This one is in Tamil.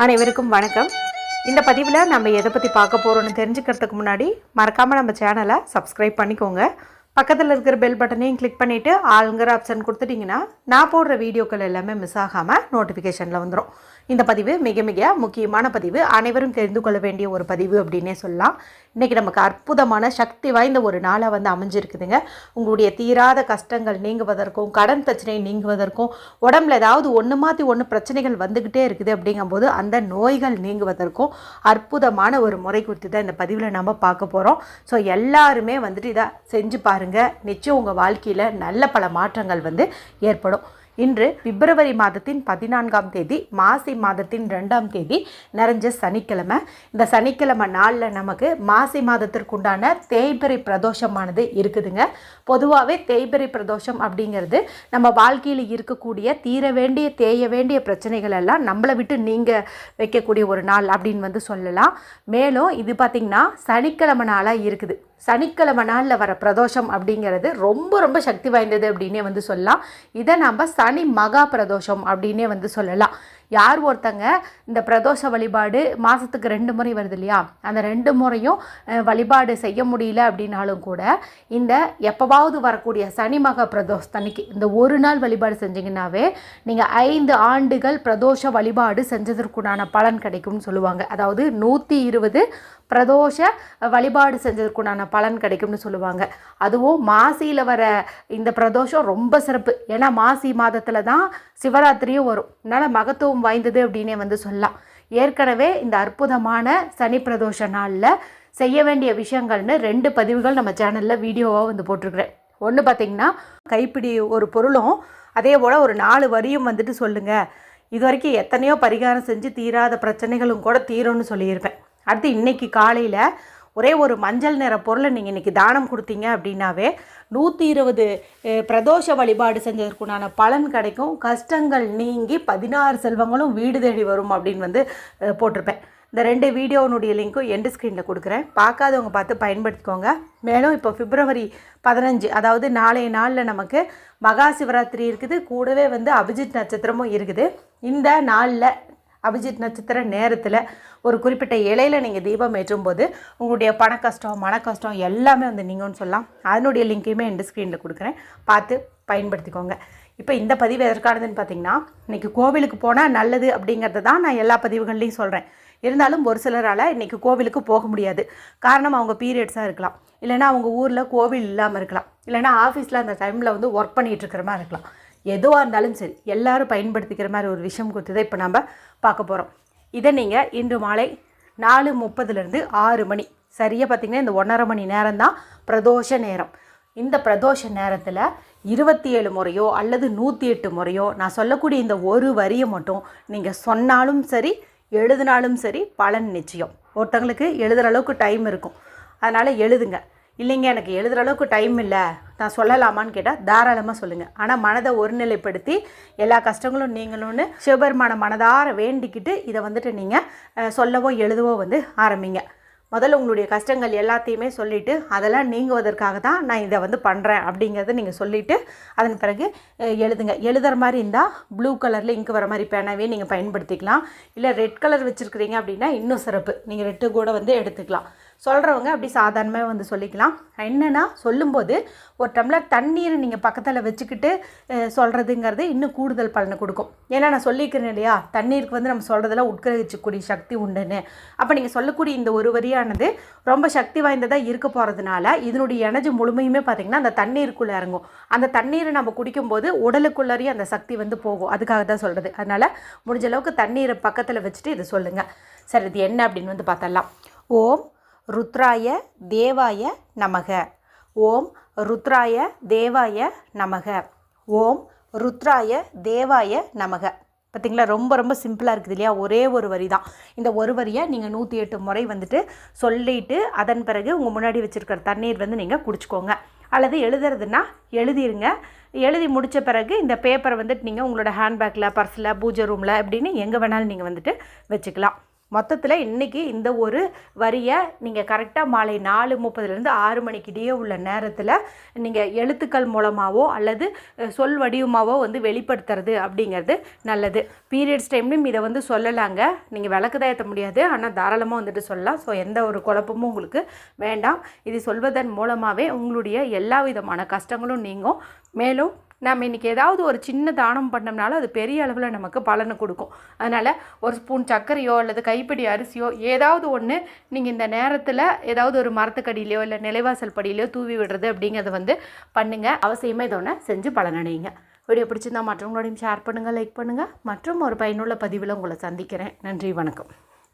அனைவருக்கும் வணக்கம். இந்த பதிவில் நம்ம எதை பற்றி பார்க்க போகிறோன்னு தெரிஞ்சுக்கிறதுக்கு முன்னாடி மறக்காமல் நம்ம சேனலை சப்ஸ்கிரைப் பண்ணிக்கோங்க. பக்கத்தில் இருக்கிற பெல் பட்டனையும் கிளிக் பண்ணிவிட்டு ஆளுங்கிற ஆப்ஷன் கொடுத்துட்டிங்கன்னா நான் போடுற வீடியோக்கள் எல்லாமே மிஸ் ஆகாமல் நோட்டிஃபிகேஷனில் வந்துடும். இந்த பதிவு மிக மிக முக்கியமான பதிவு, அனைவரும் தெரிந்து கொள்ள வேண்டிய ஒரு பதிவு அப்படின்னே சொல்லலாம். இன்றைக்கி நமக்கு அற்புதமான சக்தி வாய்ந்த ஒரு நாளாக அமைஞ்சிருக்குதுங்க. உங்களுடைய தீராத கஷ்டங்கள் நீங்குவதற்கும், கடன் பிரச்சனை நீங்குவதற்கும், உடம்புல ஏதாவது ஒன்று மாற்றி ஒன்று பிரச்சனைகள் வந்துக்கிட்டே இருக்குது அப்படிங்கும்போது அந்த நோய்கள் நீங்குவதற்கும் அற்புதமான ஒரு முறை குறித்து தான் இந்த பதிவில் நம்ம பார்க்க போகிறோம். ஸோ எல்லாருமே இதை செஞ்சு பாருங்கள். நிச்சயம் உங்கள் வாழ்க்கையில் நல்ல பல மாற்றங்கள் ஏற்படும். இன்று பிப்ரவரி மாதத்தின் 14ஆம் தேதி, மாசி மாதத்தின் 2ஆம் தேதி, நிறைஞ்ச சனிக்கிழமை. இந்த சனிக்கிழமை நாளில் நமக்கு மாசி மாதத்திற்குண்டான தேய்பிறை பிரதோஷமானது இருக்குதுங்க. பொதுவாகவே தேய்பிறை பிரதோஷம் அப்படிங்கிறது நம்ம வாழ்க்கையில் இருக்கக்கூடிய தீர வேண்டிய தேய வேண்டிய பிரச்சனைகள் எல்லாம் நம்மளை விட்டு நீங்கள் வைக்கக்கூடிய ஒரு நாள் அப்படின்னு சொல்லலாம். மேலும் இது பார்த்திங்கன்னா சனிக்கிழமை நாளாக இருக்குது. சனிக்கிழமை நாளில் வர பிரதோஷம் அப்படிங்கிறது ரொம்ப ரொம்ப சக்தி வாய்ந்தது அப்படின்னே சொல்லலாம். இதை நம்ம சனி மகா பிரதோஷம் அப்படின்னே சொல்லலாம். யார் ஒருத்தங்க இந்த பிரதோஷ வழிபாடு மாதத்துக்கு 2 முறை வருது இல்லையா, அந்த 2 முறையும் வழிபாடு செய்ய முடியல அப்படின்னாலும் கூட இந்த எப்போவாவது வரக்கூடிய சனி மகா பிரதோஷத்தன்னைக்கு இந்த ஒரு நாள் வழிபாடு செஞ்சிங்கன்னாவே நீங்கள் 5 ஆண்டுகள் பிரதோஷ வழிபாடு செஞ்சதற்குண்டான பலன் கிடைக்கும்னு சொல்லுவாங்க. அதாவது 120 பிரதோஷ வழிபாடு செஞ்சதுக்குண்டான பலன் கிடைக்கும்னு சொல்லுவாங்க. அதுவும் மாசியில் வர இந்த பிரதோஷம் ரொம்ப சிறப்பு. ஏன்னா மாசி மாதத்தில் தான் சிவராத்திரியும் வரும். அதனால் மகத்துவம் வாய்ந்தது அப்படின்னே சொல்லலாம். ஏற்கனவே இந்த அற்புதமான சனி பிரதோஷ நாளில் செய்ய வேண்டிய விஷயங்கள்னு 2 பதிவுகள் நம்ம சேனலில் வீடியோவாக போட்டிருக்கிறேன். ஒன்று பார்த்திங்கன்னா கைப்பிடி ஒரு பொருளும் அதே போல் ஒரு 4 வரியும் சொல்லுங்கள். இது வரைக்கும் எத்தனையோ பரிகாரம் செஞ்சு தீராத பிரச்சனைகளும் கூட தீரும்னு சொல்லியிருப்பேன். அடுத்து இன்றைக்கி காலையில் ஒரே ஒரு மஞ்சள் நிற பொருளை நீங்கள் இன்றைக்கி தானம் கொடுத்தீங்க அப்படின்னாவே 120 பிரதோஷ வழிபாடு செஞ்சதற்குண்டான பலன் கிடைக்கும். கஷ்டங்கள் நீங்கி 16 செல்வங்களும் வீடு தேடி வரும் அப்படின்னு போட்டிருப்பேன். இந்த 2 வீடியோனுடைய லிங்க்கும் எண்டு ஸ்க்ரீனில் கொடுக்குறேன். பார்க்காதவங்க பார்த்து பயன்படுத்திக்கோங்க. மேலும் இப்போ பிப்ரவரி 15, அதாவது நாளைய நாளில் நமக்கு மகா சிவராத்திரி இருக்குது. கூடவே அபிஜித் நட்சத்திரமும் இருக்குது. இந்த நாளில் அபிஜித் நட்சத்திர நேரத்தில் ஒரு குறிப்பிட்ட இலையில் நீங்கள் தீபம் ஏற்றும் போது உங்களுடைய பண கஷ்டம், மன கஷ்டம் எல்லாமே நீங்கன்னு சொல்லலாம். அதனுடைய லிங்க்கையுமே எண்டு ஸ்க்ரீனில் கொடுக்குறேன், பார்த்து பயன்படுத்திக்கோங்க. இப்போ இந்த பதிவு எதற்கானதுன்னு பார்த்தீங்கன்னா, இன்றைக்கி கோவிலுக்கு போனால் நல்லது அப்படிங்கிறது தான் நான் எல்லா பதிவுகள்லையும் சொல்கிறேன். இருந்தாலும் ஒரு சிலரால் இன்றைக்கி கோவிலுக்கு போக முடியாது. காரணம் அவங்க பீரியட்ஸாக இருக்கலாம், இல்லைனா அவங்க ஊரில் கோவில் இல்லாமல் இருக்கலாம், இல்லைனா ஆஃபீஸில் அந்த டைமில் ஒர்க் பண்ணிகிட்டு இருக்கிற மாதிரி இருக்கலாம். எதுவாக இருந்தாலும் சரி, எல்லோரும் பயன்படுத்திக்கிற மாதிரி ஒரு விஷயம் கொடுத்து தான் இப்போ நம்ம பார்க்க போகிறோம். இதை நீங்கள் இன்று மாலை 4:30 6 மணி சரியாக பார்த்திங்கன்னா இந்த 1.5 மணி நேரம் தான் பிரதோஷ நேரம். இந்த பிரதோஷ நேரத்தில் 27 முறையோ அல்லது 108 முறையோ நான் சொல்லக்கூடிய இந்த ஒரு வரியை மட்டும் நீங்கள் சொன்னாலும் சரி, எழுதினாலும் சரி, பலன் நிச்சயம். ஒருத்தங்களுக்கு எழுதுகிற அளவுக்கு டைம் இருக்கும், அதனால் எழுதுங்க. இல்லைங்க எனக்கு எழுதுகிற அளவுக்கு டைம் இல்லை, நான் சொல்லலாமான்னு கேட்டால் தாராளமாக சொல்லுங்கள். ஆனால் மனதை ஒருநிலைப்படுத்தி எல்லா கஷ்டங்களும் நீங்கணும்னு சிவபெருமான மனதார வேண்டிக்கிட்டு இதை நீங்கள் சொல்லவோ எழுதவோ ஆரம்பிங்க. முதல்ல உங்களுடைய கஷ்டங்கள் எல்லாத்தையுமே சொல்லிவிட்டு அதெல்லாம் நீங்குவதற்காக தான் நான் இதை பண்ணுறேன் அப்படிங்கிறத நீங்கள் சொல்லிவிட்டு அதன் பிறகு எழுதுங்க. எழுதுகிற மாதிரி இருந்தால் ப்ளூ கலரில் இங்கு வர மாதிரி பேனாவே நீங்கள் பயன்படுத்திக்கலாம். இல்லை ரெட் கலர் வச்சுருக்கிறீங்க அப்படின்னா இன்னும் சிறப்பு, நீங்கள் ரெட்டு கூட எடுத்துக்கலாம். சொல்கிறவங்க அப்படி சாதாரணமாக சொல்லிக்கலாம். என்னென்னா சொல்லும்போது ஒரு டம்ளர் தண்ணீரை நீங்கள் பக்கத்தில் வச்சுக்கிட்டு சொல்கிறதுங்கிறது இன்னும் கூடுதல் பலனை கொடுக்கும். ஏன்னா நான் சொல்லிக்கிறேன் இல்லையா, தண்ணீருக்கு நம்ம சொல்கிறதெல்லாம் உட்கிரகிச்சக்கூடிய சக்தி உண்டுன்னு. அப்போ நீங்கள் சொல்லக்கூடிய இந்த ஒரு வரியானது ரொம்ப சக்தி வாய்ந்ததாக இருக்க போகிறதுனால இதனுடைய எனர்ஜி முழுமையுமே பார்த்திங்கன்னா அந்த தண்ணீருக்குள்ளே இறங்கும். அந்த தண்ணீரை நம்ம குடிக்கும்போது உடலுக்குள்ளேயே அந்த சக்தி போகும். அதுக்காக தான் சொல்கிறது. அதனால் முடிஞ்ச அளவுக்கு தண்ணீரை பக்கத்தில் வச்சுட்டு இதை சொல்லுங்கள். சரி, இது என்ன அப்படின்னு பார்த்தரலாம். ஓம் ருத்ராய தேவாய நமக. ஓம் ருத்ராய தேவாய நமக. ஓம் ருத்ராய தேவாய நமக. பார்த்திங்களா, ரொம்ப ரொம்ப சிம்பிளாக இருக்குது இல்லையா, ஒரே ஒரு வரி தான். இந்த ஒரு வரியை நீங்கள் 108 முறை சொல்லிவிட்டு அதன் பிறகு உங்கள் முன்னாடி வச்சுருக்கிற தண்ணீர் நீங்கள் குடிச்சிக்கோங்க. அல்லது எழுதுறதுன்னா எழுதிருங்க. எழுதி முடித்த பிறகு இந்த பேப்பரை நீங்கள் உங்களோட ஹேண்ட்பேக்கில், பர்ஸில், பூஜை ரூமில் அப்படின்னு எங்கே வேணாலும் நீங்கள் வச்சுக்கலாம். மொத்தத்தில் இன்றைக்கி இந்த ஒரு வரியை நீங்கள் கரெக்டாக மாலை 4:30 6 மணிக்கிடையே உள்ள நேரத்தில் நீங்கள் எழுத்துக்கள் மூலமாகவோ அல்லது சொல் வடிவமாகவோ வந்து வெளிப்படுத்துறது அப்படிங்கிறது நல்லது. பீரியட்ஸ் டைம்லையும் இதை வந்து சொல்லலாங்க. நீங்கள் விளக்கு தான் ஏற்ற முடியாது, ஆனால் தாராளமாக வந்துட்டு சொல்லலாம். ஸோ எந்த ஒரு குழப்பமும் உங்களுக்கு வேண்டாம். இது சொல்வதன் மூலமாகவே உங்களுடைய எல்லா விதமான கஷ்டங்களும் நீங்கும். மேலும் நம்ம இன்றைக்கி ஏதாவது ஒரு சின்ன தானம் பண்ணோம்னாலும் அது பெரிய அளவில் நமக்கு பலனை கொடுக்கும். அதனால் ஒரு ஸ்பூன் சர்க்கரையோ அல்லது கைப்பிடி அரிசியோ ஏதாவது ஒன்று நீங்கள் இந்த நேரத்தில் ஏதாவது ஒரு மரத்துக்கடியிலையோ இல்லை நிலைவாசல் படியிலையோ தூவி விடுறது அப்படிங்கிறத வந்து பண்ணுங்கள். அவசியமாக இதை ஒன்று செஞ்சு பலனடைங்க. வீடியோ பிடிச்சிருந்தால் மற்றவங்களோடையும் ஷேர் பண்ணுங்கள், லைக் பண்ணுங்கள். மற்றும் ஒரு பயனுள்ள பதிவில் உங்களை சந்திக்கிறேன். நன்றி, வணக்கம்.